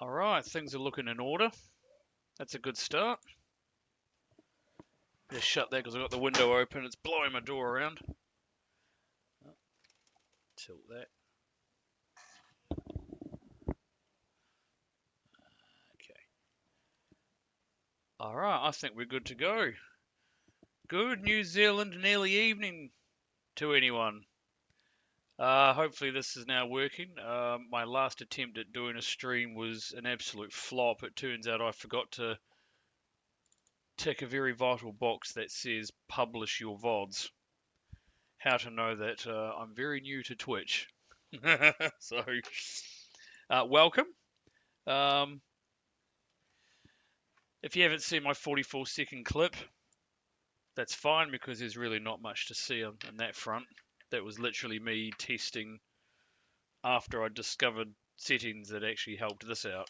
All right, things are looking in order. That's a good start. Just shut that because I've got the window open. It's blowing my door around. Tilt that. Okay. All right, I think we're good to go. Good New Zealand nearly evening to anyone. Hopefully this is now working. My last attempt at doing a stream was an absolute flop. It turns out I forgot to tick a very vital box that says publish your VODs. How to know that I'm very new to Twitch. So, welcome. Um, if you haven't seen my 44-second clip, that's fine because there's really not much to see on that front. That was literally me testing after I discovered settings that actually helped this out.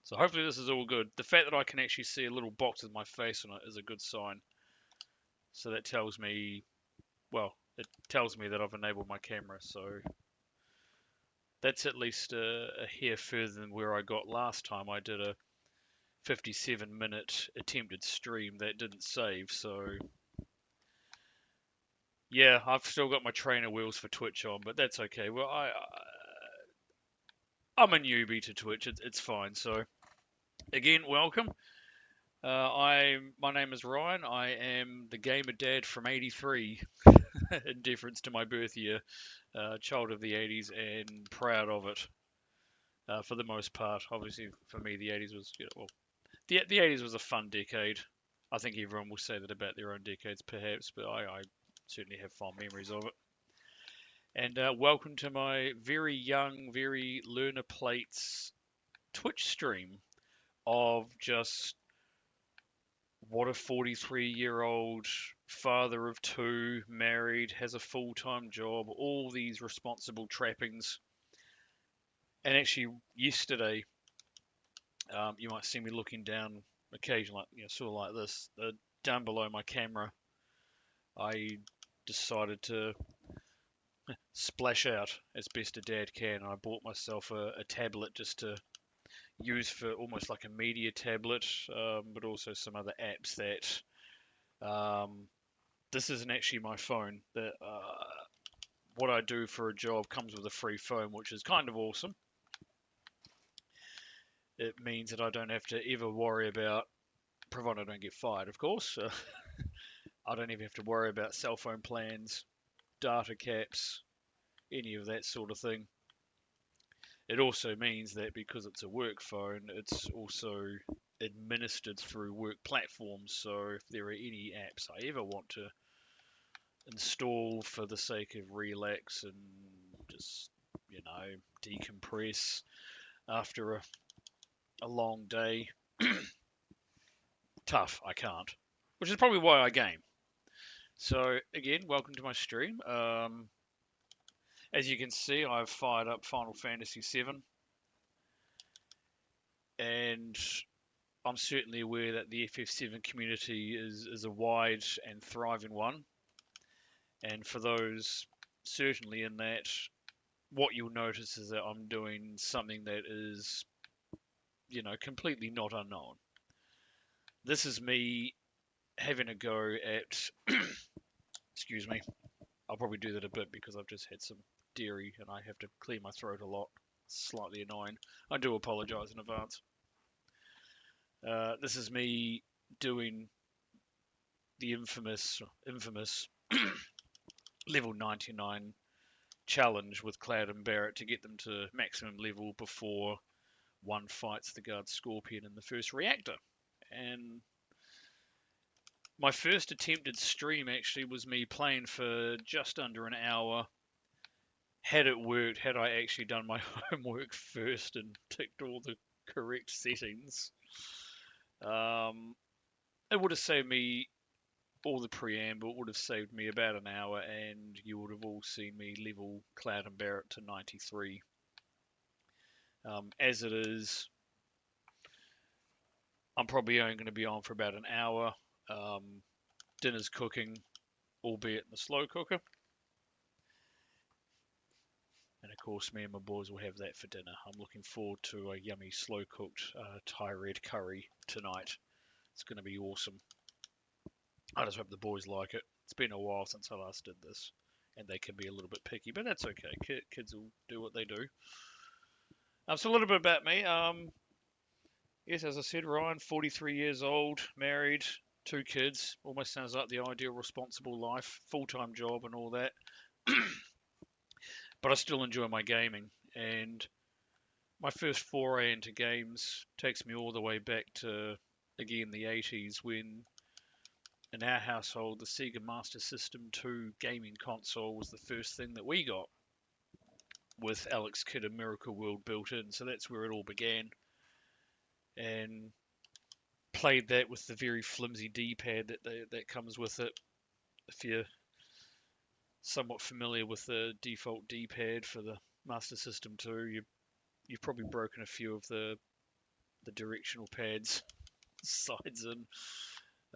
So hopefully this is all good. The fact that I can actually see a little box with my face on it is a good sign. So that tells me, well, it tells me that I've enabled my camera. So that's at least a hair further than where I got last time. I did a 57-minute attempted stream that didn't save. So yeah, I've still got my trainer wheels for Twitch on, but that's okay. Well, I'm a newbie to Twitch. It's fine. So again, welcome. My name is Ryan. I am the gamer dad from '83, in deference to my birth year, child of the '80s, and proud of it. For the most part, obviously for me, the '80s was well, the '80s was a fun decade. I think everyone will say that about their own decades, perhaps, but I certainly have fond memories of it. And welcome to my very young, very learner plates Twitch stream of just what a 43-year-old father of two, married, has a full-time job, all these responsible trappings. And actually, yesterday, you might see me looking down occasionally, sort of like this. Down below my camera, I decided to splash out as best a dad can. I bought myself a tablet just to use for almost like a media tablet, but also some other apps that this isn't actually my phone. That what I do for a job comes with a free phone, which is kind of awesome. It means that I don't have to ever worry about, provided I don't get fired, of course. I don't even have to worry about cell phone plans, data caps, any of that sort of thing. It also means that because it's a work phone, it's also administered through work platforms. So if there are any apps I ever want to install for the sake of relax and just, decompress after a long day, tough, I can't. Which is probably why I game. So again, welcome to my stream. As you can see, I've fired up Final Fantasy VII, and I'm certainly aware that the FF7 community is a wide and thriving one. And for those certainly in that, what you'll notice is that I'm doing something that is, completely not unknown. This is me having a go at, excuse me, I'll probably do that a bit because I've just had some dairy and I have to clear my throat a lot. Slightly annoying. I do apologise in advance. This is me doing the infamous level 99 challenge with Cloud and Barrett to get them to maximum level before one fights the guard Scorpion in the first reactor. And my first attempted stream actually was me playing for just under an hour. Had it worked, had I actually done my homework first and ticked all the correct settings, it would have saved me all the preamble. It would have saved me about an hour, and you would have all seen me level Cloud and Barrett to 93. As it is, I'm probably only going to be on for about an hour. Dinner's cooking, albeit in the slow cooker. And of course, me and my boys will have that for dinner. I'm looking forward to a yummy slow cooked Thai red curry tonight. It's going to be awesome. I just hope the boys like it. It's been a while since I last did this, and they can be a little bit picky, but that's okay. Kids will do what they do. So a little bit about me. Yes, as I said, Ryan, 43 years old, married, two kids. Almost sounds like the ideal responsible life, full-time job and all that. But I still enjoy my gaming, and my first foray into games takes me all the way back to, again, the 80s, when in our household the Sega Master System 2 gaming console was the first thing that we got, with Alex Kidd and Miracle World built in. So that's where it all began. And played that with the very flimsy D-pad that comes with it. If you're somewhat familiar with the default D-pad for the Master System 2, you've probably broken a few of the directional pads sides in.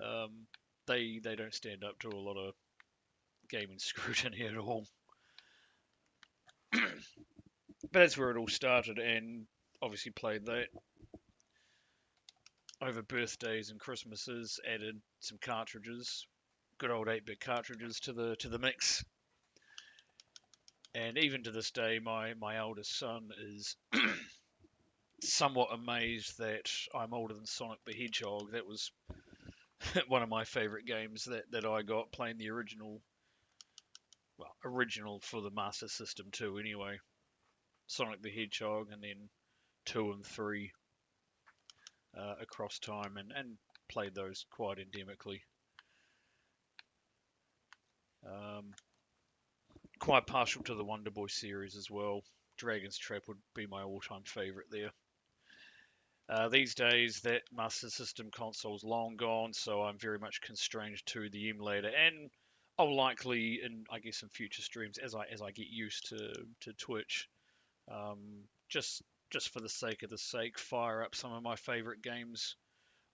Um, they don't stand up to a lot of gaming scrutiny at all. But that's where it all started, and obviously played that over birthdays and Christmases. Added some cartridges, good old 8-bit cartridges to the mix. And even to this day, my eldest son is somewhat amazed that I'm older than Sonic the Hedgehog. That was one of my favourite games that I got, playing the original, well, original for the Master System 2 anyway. Sonic the Hedgehog, and then 2 and 3 across time, and played those quite endemically. Quite partial to the Wonder Boy series as well. Dragon's Trap would be my all-time favourite there. These days, that Master System console's long gone, so I'm very much constrained to the emulator, and I'll likely, I guess, in future streams, as I get used to Twitch, um, just for the sake of the sake, fire up some of my favourite games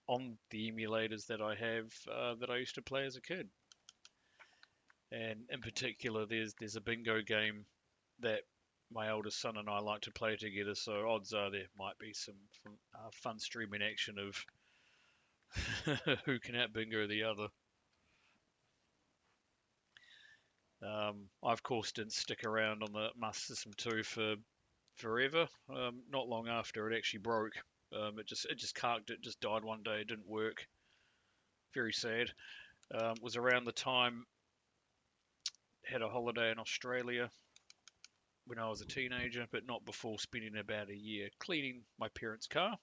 on the emulators that I have that I used to play as a kid. And in particular, there's a bingo game that my oldest son and I like to play together, so odds are there might be some fun streaming action of who can out bingo the other. I of course didn't stick around on the Master System 2 for forever. Not long after it actually broke. It just carked. It just died one day. It didn't work. Very sad. Was around the time, had a holiday in Australia when I was a teenager, but not before spending about a year cleaning my parents' car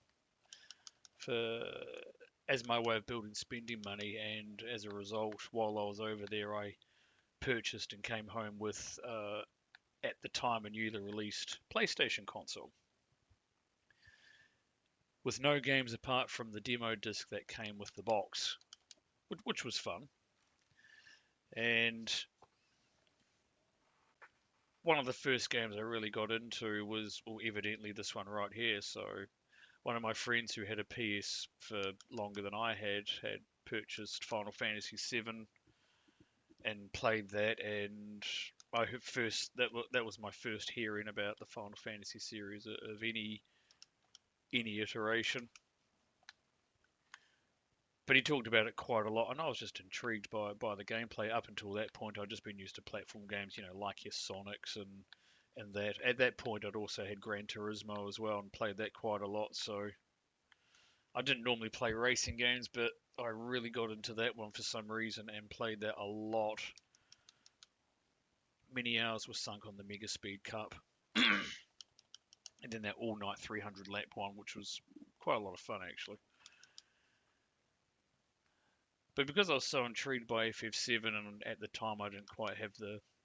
for as my way of building spending money. And as a result, while I was over there, I purchased and came home with, at the time, a newly released PlayStation console with no games apart from the demo disc that came with the box, which was fun. And one of the first games I really got into was, well, evidently this one right here. So one of my friends who had a PS for longer than I had purchased Final Fantasy VII and played that, and that was my first hearing about the Final Fantasy series of any iteration. But he talked about it quite a lot, and I was just intrigued by the gameplay. Up until that point, I'd just been used to platform games, like your Sonics and that. At that point, I'd also had Gran Turismo as well and played that quite a lot. So I didn't normally play racing games, but I really got into that one for some reason and played that a lot. Many hours were sunk on the Mega Speed Cup, and then that all-night 300 lap one, which was quite a lot of fun actually. But because I was so intrigued by FF7, and at the time I didn't quite have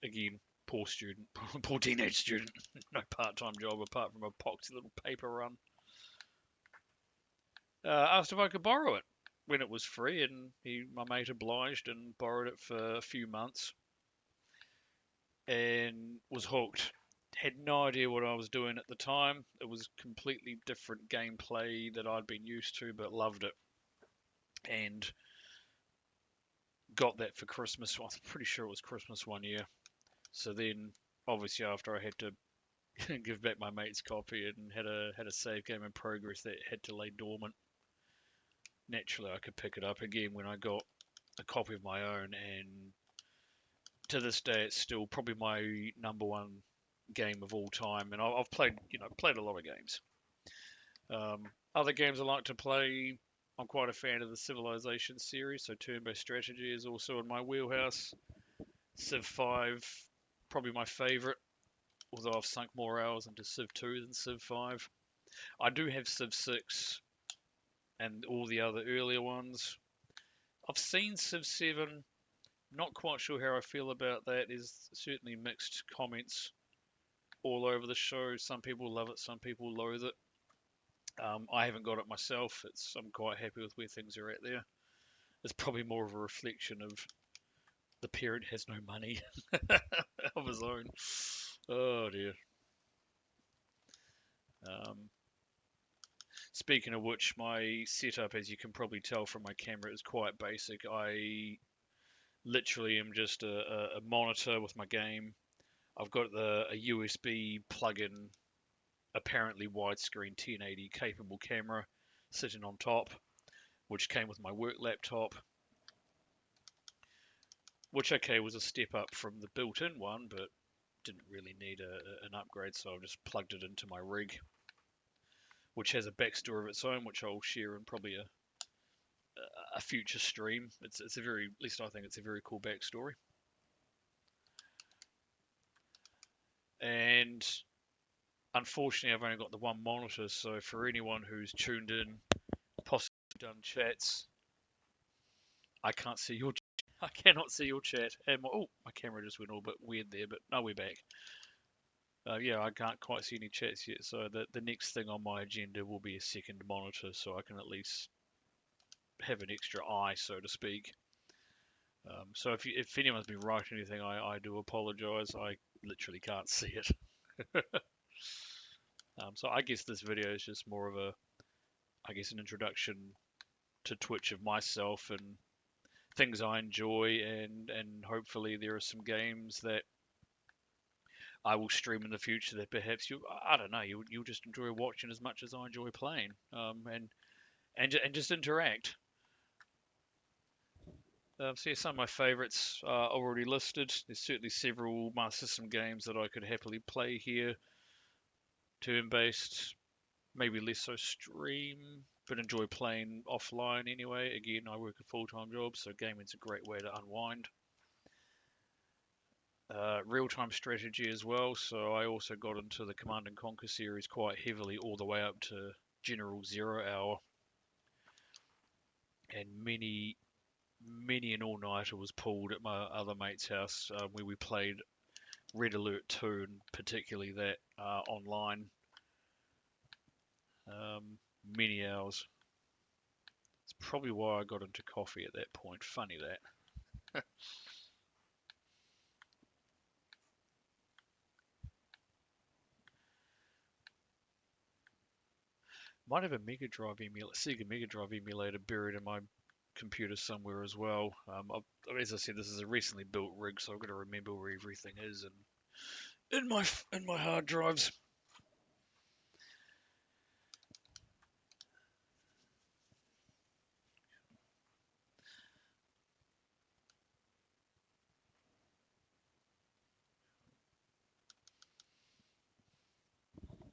again, poor student, poor teenage student, no part-time job apart from a poxy little paper run, asked if I could borrow it when it was free, and my mate obliged and borrowed it for a few months, and was hooked. Had no idea what I was doing at the time. It was completely different gameplay that I'd been used to, but loved it. And got that for Christmas. I'm pretty sure it was Christmas one year. So then, obviously, after I had to give back my mate's copy and had a save game in progress that had to lay dormant. Naturally, I could pick it up again when I got a copy of my own, and to this day, it's still probably my number one game of all time. And I've played a lot of games. Other games I like to play, I'm quite a fan of the Civilization series, so turn-based strategy is also in my wheelhouse. Civ 5, probably my favourite, although I've sunk more hours into Civ 2 than Civ 5. I do have Civ 6 and all the other earlier ones. I've seen Civ 7, not quite sure how I feel about that. There's certainly mixed comments all over the show. Some people love it, some people loathe it. I haven't got it myself. I'm quite happy with where things are at there. It's probably more of a reflection of the parent has no money of his own. Oh dear. Um, Speaking of which, my setup, as you can probably tell from my camera, is quite basic. I literally am just a monitor with my game. I've got a USB plug-in, apparently widescreen 1080 capable camera sitting on top, which came with my work laptop, which okay was a step up from the built-in one, but didn't really need an upgrade, so I just plugged it into my rig, which has a backstory of its own, which I'll share in probably a future stream. It's a very, at least I think it's a very cool backstory. And unfortunately, I've only got the one monitor, so for anyone who's tuned in, possibly done chats, I can't see your. I cannot see your chat. And my camera just went all bit weird there, but no, we're back. Yeah, I can't quite see any chats yet, so the next thing on my agenda will be a second monitor, so I can at least have an extra eye, so to speak. So if anyone's been writing anything, I do apologise. I literally can't see it. So I guess this video is just more of an introduction to Twitch of myself and things I enjoy, and hopefully there are some games that I will stream in the future that perhaps I don't know, you'll just enjoy watching as much as I enjoy playing, and just interact. So yeah, some of my favourites are already listed. There's certainly several Master System games that I could happily play here. Turn-based, maybe less so stream, but enjoy playing offline anyway. Again, I work a full-time job, so gaming's a great way to unwind. Real-time strategy as well, so I also got into the Command and Conquer series quite heavily, all the way up to General Zero Hour, and many an all-nighter was pulled at my other mate's house, where we played Red Alert 2, and particularly that online. Many hours. It's probably why I got into coffee at that point. Funny that. Might have a Sega Mega Drive emulator buried in my computer somewhere as well. As I said, this is a recently built rig, so I've got to remember where everything is and in my hard drives.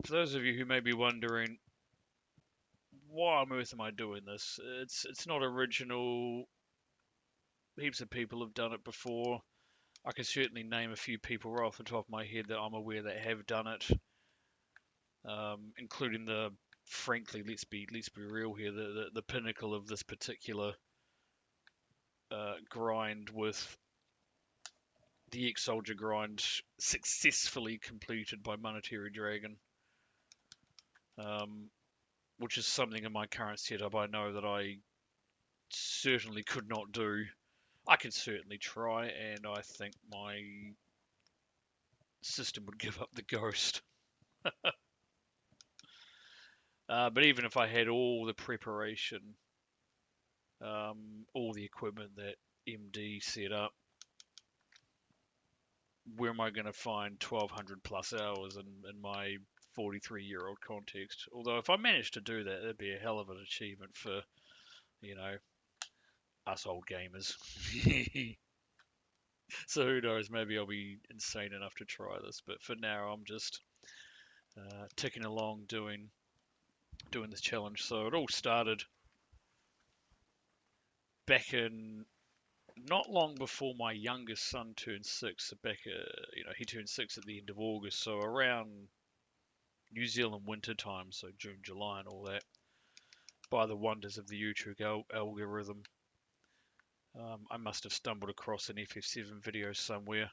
For those of you who may be wondering, why on earth am I doing this? It's not original. Heaps of people have done it before. I can certainly name a few people right off the top of my head that I'm aware that have done it, including frankly, let's be real here, the pinnacle of this particular grind with the ex-soldier grind successfully completed by Monetary Dragon, which is something in my current setup I know that I certainly could not do. I could certainly try, and I think my system would give up the ghost. But even if I had all the preparation, all the equipment that MD set up, where am I going to find 1,200 plus hours in my 43-year-old context? Although if I managed to do that, that'd be a hell of an achievement for, you know, us old gamers. So who knows? Maybe I'll be insane enough to try this. But for now, I'm just ticking along doing this challenge. So it all started back in not long before my youngest son turned 6. So back, he turned 6 at the end of August. So around New Zealand winter time, so June, July, and all that. By the wonders of the YouTube algorithm, I must have stumbled across an FF7 video somewhere,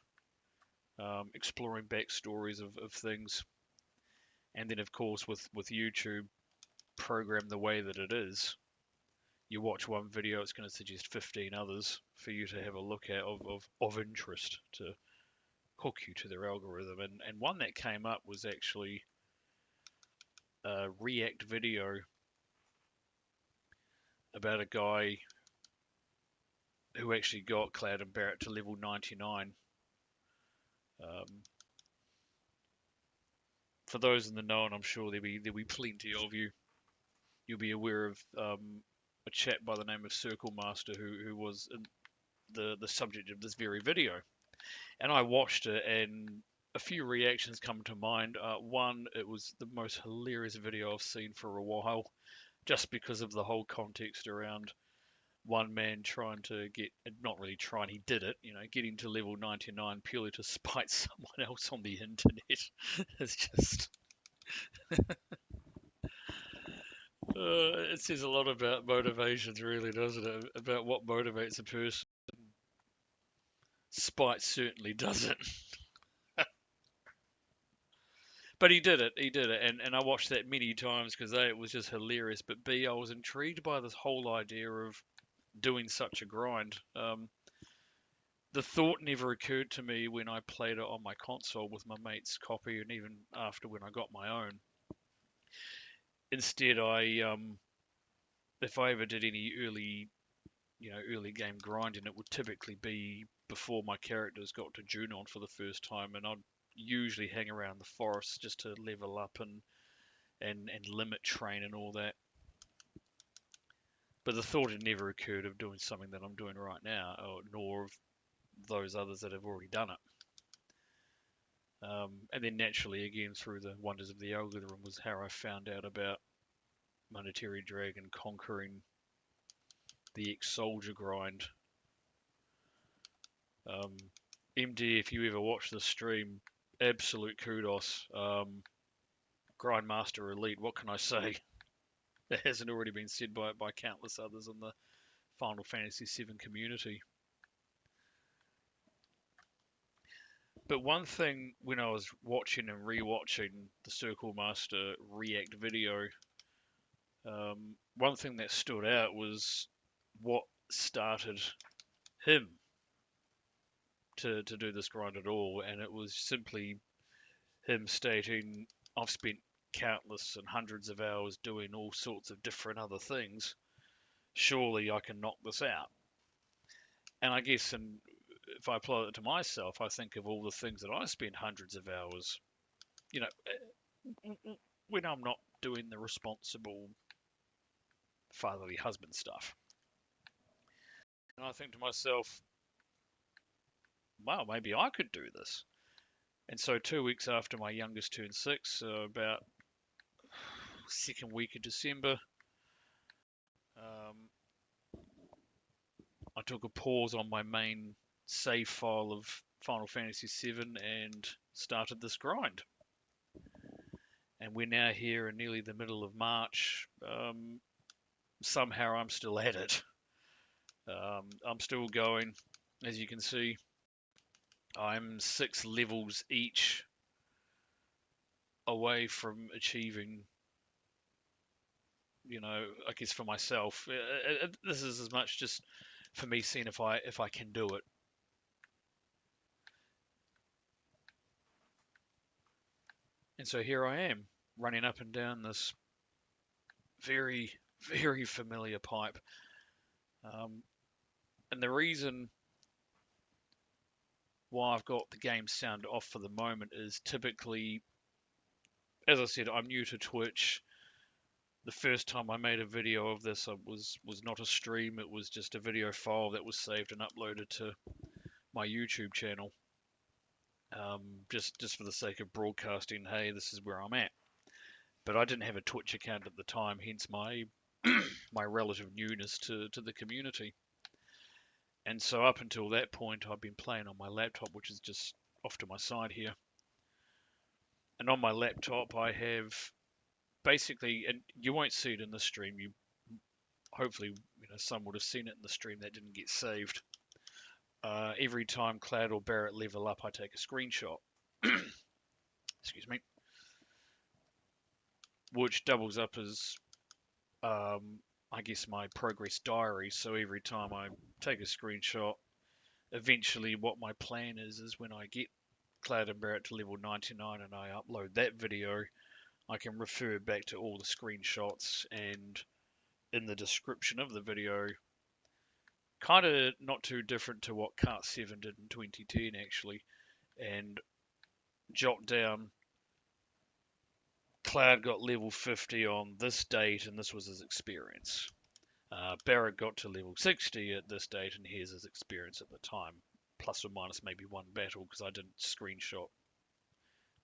exploring backstories of things. And then, of course, with YouTube programmed the way that it is, you watch one video, it's going to suggest 15 others for you to have a look at of interest to hook you to their algorithm. And one that came up was actually a React video about a guy who actually got Cloud and Barrett to level 99. For those in the know, and I'm sure there'll be plenty of you, you'll be aware of a chap by the name of Circle Master who was the subject of this very video. And I watched it, and a few reactions come to mind. One, it was the most hilarious video I've seen for a while, just because of the whole context around one man trying to get, not really trying, he did it, getting to level 99 purely to spite someone else on the internet. It's just, it says a lot about motivations, really, doesn't it? About what motivates a person. Spite certainly doesn't. But he did it, and I watched that many times because A, it was just hilarious, but B, I was intrigued by this whole idea of doing such a grind. The thought never occurred to me when I played it on my console with my mate's copy, and even after when I got my own. Instead, if I ever did any early game grinding, it would typically be before my characters got to Junon for the first time, and I'd usually hang around the forest just to level up and limit train and all that. But the thought had never occurred of doing something that I'm doing right now, nor of those others that have already done it. And then naturally, again, through the wonders of the algorithm, was how I found out about Monetary Dragon conquering the ex-soldier grind. MD, if you ever watch the stream, absolute kudos. Grindmaster Elite, what can I say? That hasn't already been said by countless others in the Final Fantasy VII community. But one thing when I was watching and rewatching the Circle Master React video, one thing that stood out was what started him to do this grind at all, and it was simply him stating, I've spent countless and hundreds of hours doing all sorts of different other things, surely I can knock this out. And I guess, and if I apply it to myself, I think of all the things that I spend hundreds of hours, when I'm not doing the responsible fatherly husband stuff. And I think to myself, wow, maybe I could do this. And so 2 weeks after my youngest turned 6, about second week of December, I took a pause on my main save file of Final Fantasy VII and started this grind. And we're now here in nearly the middle of March. Somehow I'm still at it. I'm still going. As you can see, I'm 6 levels each away from achieving, I guess for myself. This is as much just for me seeing if I can do it. And so here I am, running up and down this very, very familiar pipe. And the reason why I've got the game sound off for the moment is typically, as I said, I'm new to Twitch. The first time I made a video of this was not a stream, it was just a video file that was saved and uploaded to my YouTube channel. Just for the sake of broadcasting, hey, this is where I'm at. But I didn't have a Twitch account at the time, hence my my relative newness to the community. And so up until that point, I've been playing on my laptop, which is just off to my side here. And on my laptop, I have basically, and you won't see it in the stream. You hopefully, some would have seen it in the stream that didn't get saved. Every time Cloud or Barrett level up, I take a screenshot. Excuse me. Which doubles up as, I guess, my progress diary. So every time I take a screenshot, eventually what my plan is when I get Cloud and Barrett to level 99 and I upload that video, I can refer back to all the screenshots, and in the description of the video, kind of not too different to what Kart7 did in 2010 actually, and jot down Cloud got level 50 on this date and this was his experience. Barrett got to level 60 at this date and here's his experience at the time, plus or minus maybe one battle, because I didn't screenshot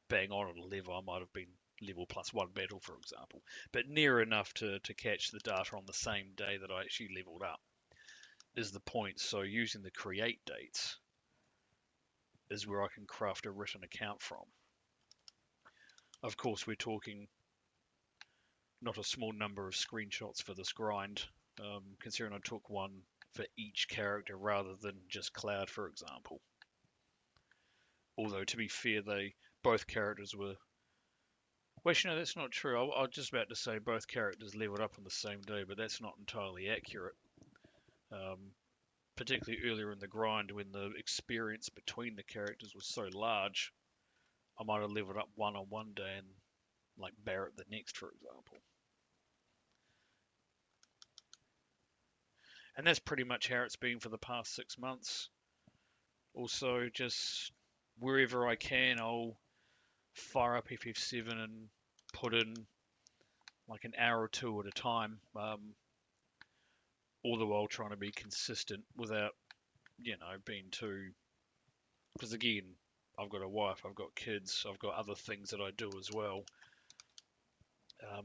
bang on at a level. I might have been level plus one battle, for example, but near enough to catch the data on the same day that I actually leveled up is the point. So using the create dates is where I can craft a written account from. Of course, we're talking not a small number of screenshots for this grind, considering I took one for each character rather than just Cloud, for example. Although, to be fair, both characters were... Well, actually, no, that's not true. I was just about to say both characters leveled up on the same day, but that's not entirely accurate. Particularly earlier in the grind, when the experience between the characters was so large, I might have leveled up one on one day and like Barrett the next, for example. And that's pretty much how it's been for the past 6 months. Also, just wherever I can, I'll fire up FF7 and put in like an hour or two at a time, all the while trying to be consistent without, being too... Because again, I've got a wife, I've got kids, I've got other things that I do as well.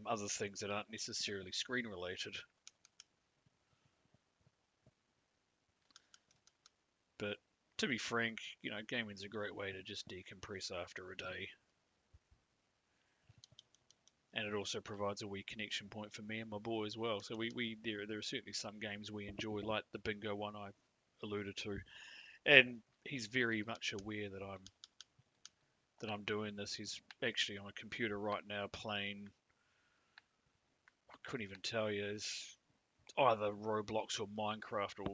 Other things that aren't necessarily screen related. But to be frank, gaming's a great way to just decompress after a day. And it also provides a wee connection point for me and my boy as well. So there are certainly some games we enjoy, like the bingo one I alluded to. And he's very much aware that I'm doing this. He's actually on a computer right now playing, I couldn't even tell you, it's either Roblox or Minecraft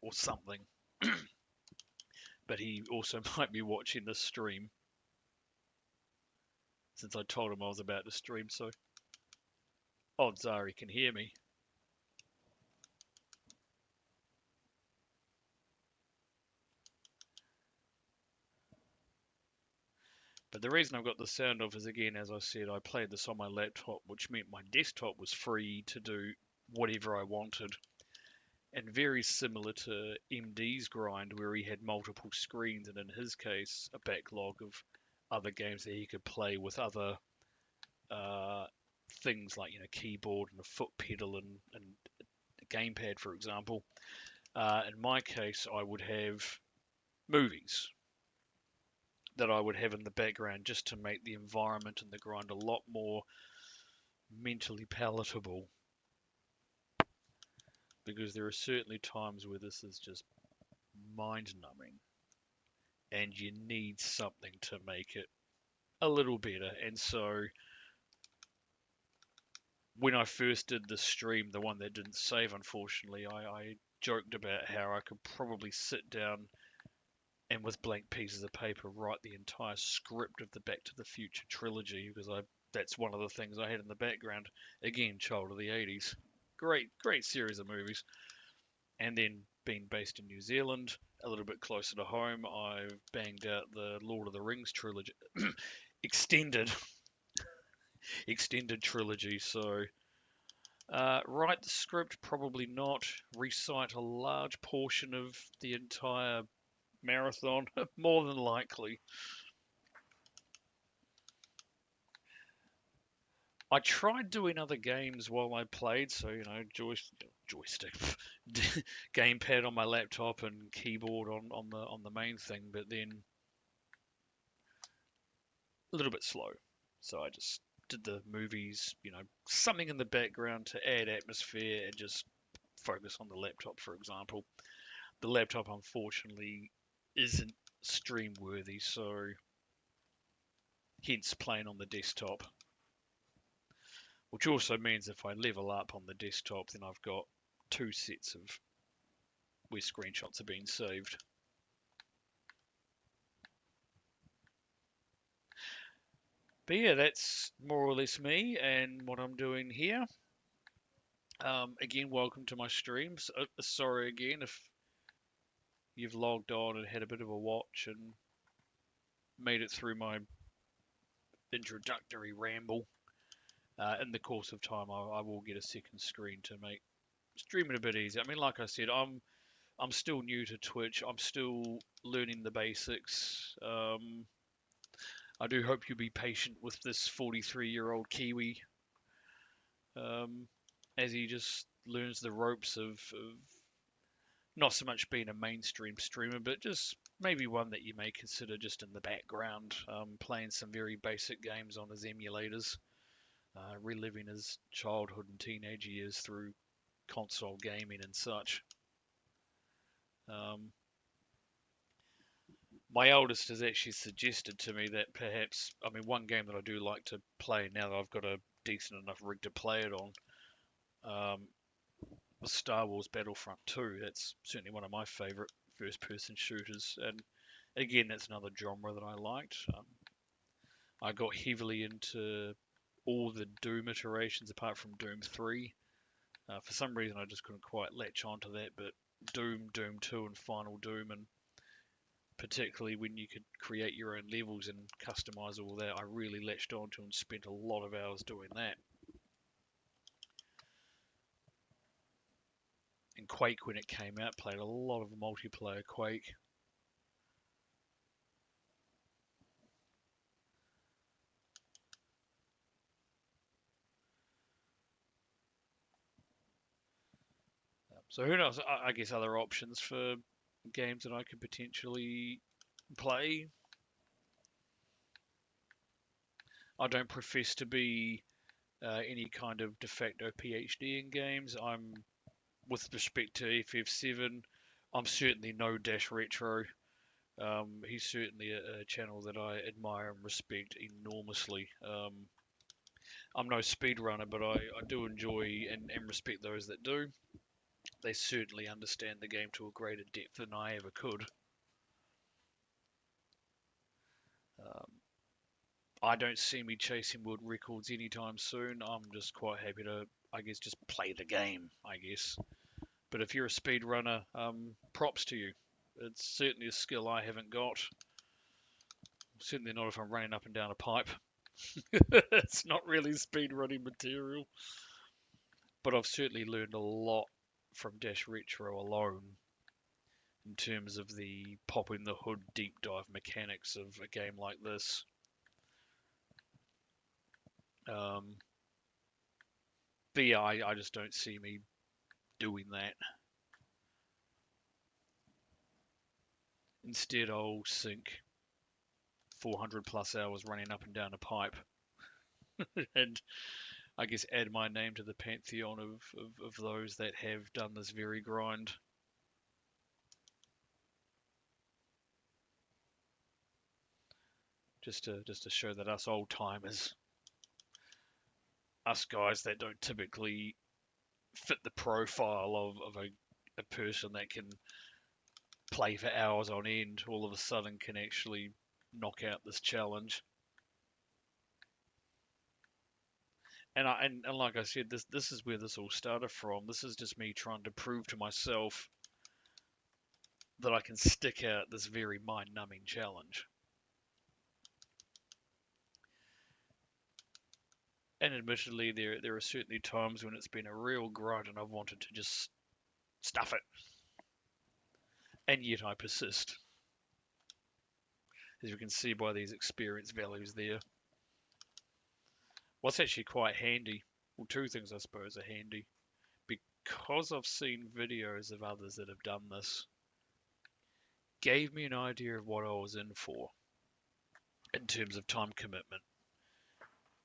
or something. But he also might be watching this stream, since I told him I was about to stream, so odds are he can hear me. But the reason I've got the sound off is, again, as I said, I played this on my laptop, which meant my desktop was free to do whatever I wanted. And very similar to MD's grind, where he had multiple screens, and in his case, a backlog of other games that he could play with other things like keyboard and a foot pedal and a gamepad, for example. In my case, I would have movies that I would have in the background just to make the environment and the grind a lot more mentally palatable. Because there are certainly times where this is just mind-numbing and you need something to make it a little better. And so when I first did the stream, the one that didn't save, unfortunately, I joked about how I could probably sit down and with blank pieces of paper write the entire script of the Back to the Future trilogy, because that's one of the things I had in the background. Again, child of the 80s. Great series of movies. And then being based in New Zealand, a little bit closer to home, I've banged out the Lord of the Rings trilogy, extended extended trilogy. So write the script, probably not. Recite a large portion of the entire marathon, more than likely. I tried doing other games while I played, so joystick, gamepad on my laptop and keyboard on the main thing, but then a little bit slow. So I just did the movies, something in the background to add atmosphere and just focus on the laptop, for example. The laptop, unfortunately, isn't stream worthy, so hence playing on the desktop. Which also means if I level up on the desktop, then I've got two sets of where screenshots are being saved. But yeah, that's more or less me and what I'm doing here. Again, welcome to my streams. Sorry again if you've logged on and had a bit of a watch and made it through my introductory ramble. In the course of time, I will get a second screen to make streaming a bit easier. I mean, like I said, I'm still new to Twitch. I'm still learning the basics. I do hope you'll be patient with this 43-year-old Kiwi um, as he just learns the ropes of not so much being a mainstream streamer, but just maybe one that you may consider just in the background, playing some very basic games on his emulators, reliving his childhood and teenage years through console gaming and such. Um, my eldest has actually suggested to me that perhaps, I mean, one game that I do like to play now that I've got a decent enough rig to play it on, was Star Wars Battlefront 2. That's certainly one of my favourite first-person shooters, and again, that's another genre that I liked. I got heavily into all the Doom iterations apart from Doom 3. For some reason, I just couldn't quite latch onto that, but Doom, Doom 2, and Final Doom, and particularly when you could create your own levels and customize all that, I really latched onto and spent a lot of hours doing that. And Quake, when it came out, played a lot of multiplayer Quake. So who knows? I guess other options for games that I could potentially play. I don't profess to be any kind of de facto PhD in games. With respect to FF7, I'm certainly no Dash Retro. He's certainly a channel that I admire and respect enormously. I'm no speedrunner, but I do enjoy and respect those that do. They certainly understand the game to a greater depth than I ever could. Um, I don't see me chasing world records anytime soon. I'm just quite happy to, I guess, just play the game, I guess. But if you're a speedrunner, props to you. It's certainly a skill I haven't got. Certainly not if I'm running up and down a pipe. It's not really speedrunning material. But I've certainly learned a lot from Dash Retro alone in terms of the pop in the hood deep dive mechanics of a game like this. Um, but yeah, I just don't see me doing that. Instead, I'll sink 400 plus hours running up and down a pipe and I guess add my name to the pantheon of those that have done this very grind. Just to show that us old timers, us guys that don't typically fit the profile of a person that can play for hours on end, all of a sudden can actually knock out this challenge. And like I said, this is where this all started from. This is just me trying to prove to myself that I can stick out this very mind-numbing challenge. And admittedly, there are certainly times when it's been a real grind and I've wanted to just stuff it. And yet I persist. As you can see by these experience values there. What's actually quite handy, well, two things I suppose are handy. Because I've seen videos of others that have done this, gave me an idea of what I was in for in terms of time commitment.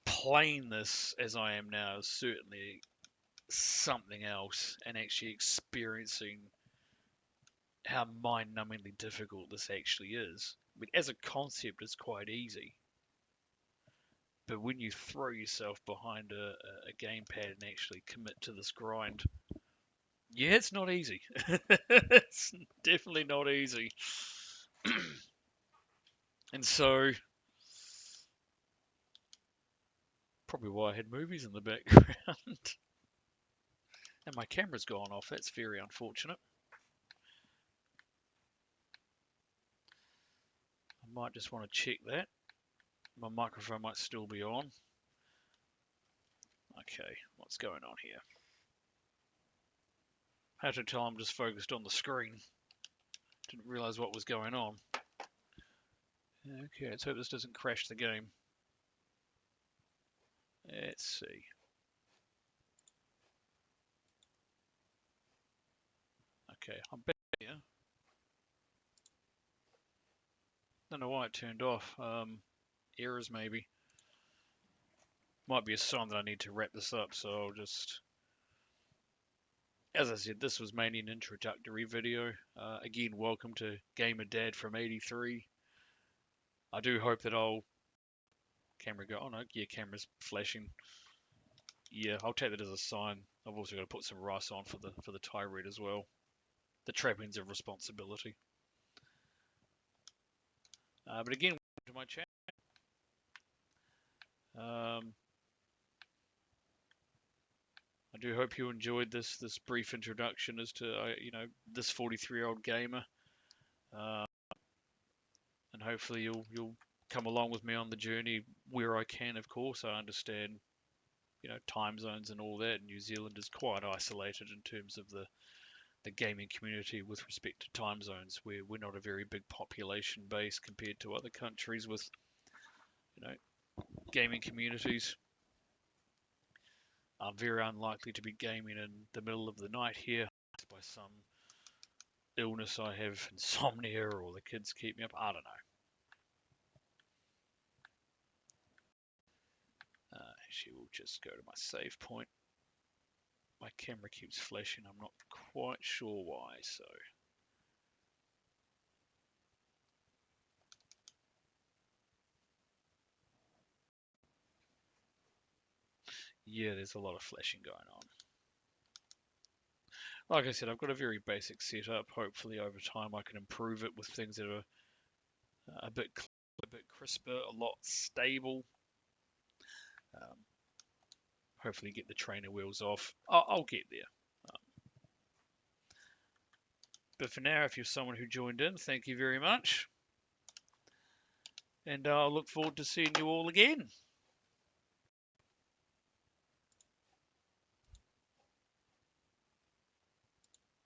Playing this as I am now is certainly something else, and actually experiencing how mind-numbingly difficult this actually is. I mean, as a concept, it's quite easy, but when you throw yourself behind a gamepad and actually commit to this grind, yeah, it's not easy. It's definitely not easy. And so, probably why I had movies in the background. And my camera's gone off. That's very unfortunate. I might just want to check that. My microphone might still be on. Okay, what's going on here? I had to tell I'm just focused on the screen. Didn't realize what was going on. Okay, let's hope this doesn't crash the game. Let's see. Okay, I'm back here. Don't know why it turned off. Errors maybe. Might be a sign that I need to wrap this up, so I'll just... As I said, this was mainly an introductory video. Again, welcome to Gamer Dad from 83. I do hope that I'll... Camera go... Oh no, yeah, camera's flashing. Yeah, I'll take that as a sign. I've also got to put some rice on for the tie read as well. The trappings of responsibility. But again, welcome to my channel. I do hope you enjoyed this brief introduction as to this 43-year-old gamer, and hopefully you'll come along with me on the journey where I can. Of course, I understand time zones and all that. New Zealand is quite isolated in terms of the gaming community with respect to time zones. We're not a very big population base compared to other countries with gaming communities. I'm very unlikely to be gaming in the middle of the night here by some illness I have, insomnia, or the kids keep me up. I don't know. Actually, we'll just go to my save point. My camera keeps flashing. I'm not quite sure why, so... Yeah, there's a lot of flashing going on. Like I said, I've got a very basic setup. Hopefully over time I can improve it with things that are a bit crisper, a lot stable. Hopefully get the trainer wheels off. I'll get there. But for now, if you're someone who joined in, thank you very much. And I'll look forward to seeing you all again.